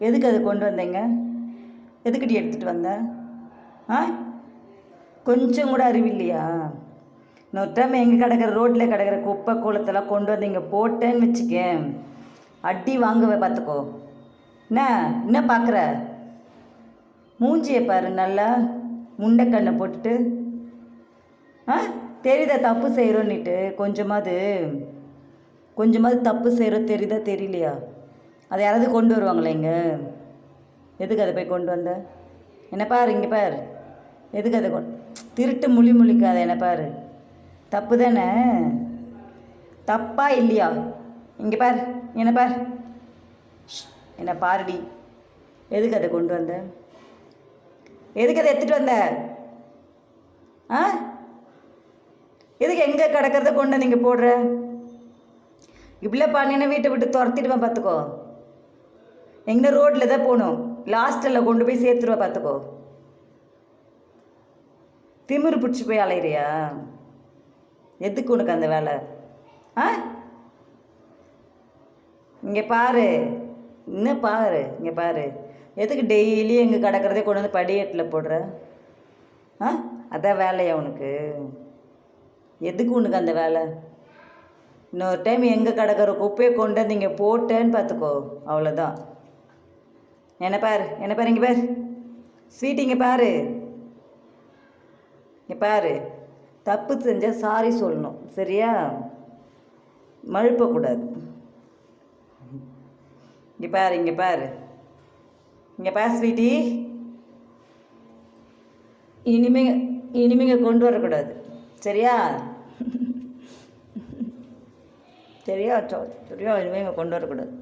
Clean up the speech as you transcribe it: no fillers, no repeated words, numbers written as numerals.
எதுக்கு அதை கொண்டு வந்தீங்க? எதுக்கிட்டி எடுத்துகிட்டு வந்த? ஆ, கொஞ்சம் கூட அறிவில்லையா? இன்னொரு டைம் எங்கே கிடக்கிற ரோட்டில் கிடக்கிற குப்பை கூலத்தெல்லாம் கொண்டு வந்து இங்கே போட்டேன்னு வச்சுக்கேன், அடி வாங்குவே பார்த்துக்கோ. என்ன பார்க்குற? மூஞ்சியை பாரு, நல்லா முண்டைக்கண்ணை போட்டுட்டு. ஆ, தெரியுதா தப்பு செய்கிறோன்னிட்டு? கொஞ்சமாவது தப்பு செய்கிறோம் தெரியுதா தெரியலையா? அதை யாராவது கொண்டு வருவாங்களே இங்கே? எதுக்கு அதை போய் கொண்டு வந்த? என்ன பாரு, இங்கே பாரு, எதுக்கு அதை திருட்டு முழிக்காத. என்ன பாரு, தப்பு தானே? தப்பா இல்லையா? இங்கே பார், என்ன பார், என்ன பாருடி. எதுக்கு அதை கொண்டு வந்த? எதுக்கு அதை எடுத்துகிட்டு வந்த? ஆ, எதுக்கு எங்கே கிடக்கிறத கொண்டு நீங்கள் போடுற? இப்படிலாம் பண்ணினா வீட்டை விட்டு துரத்திடுவேன் பார்த்துக்கோ. எங்கே ரோட்டில் தான் போகணும், லாஸ்ட்டில் கொண்டு போய் சேர்த்துருவா பார்த்துக்கோ. திமிரு பிடிச்சி போய் அலையிறியா? எதுக்கு உனக்கு அந்த வேலை? ஆ, இங்கே பாரு, இன்னும் பாரு, இங்கே பாரு, எதுக்கு டெய்லி எங்கே கிடக்கிறதே கொண்டு வந்து படியேட்டில் போடுற? ஆ, அதான் வேலையா உனக்கு? எதுக்கு உனக்கு அந்த வேலை? இன்னொரு டைம் எங்கே கிடக்கிற குப்பையை கொண்டு வந்து இங்கே போட்டேன்னு பார்த்துக்கோ, அவ்வளோதான். என்ன பாரு, என்ன பாரு, இங்கே பாரு ஸ்வீட், இங்கே பாரு, இங்கே பாரு. தப்பு செஞ்சால் சாரி சொல்லணும், சரியா? மழுப்பக்கூடாது. இங்கே பாரு, இங்கே பாரு, இங்கே பாரு ஸ்வீட்டி, இனிமேங்க கொண்டு வரக்கூடாது, சரியா? சரியா? இனிமேல் இங்கே கொண்டு வரக்கூடாது.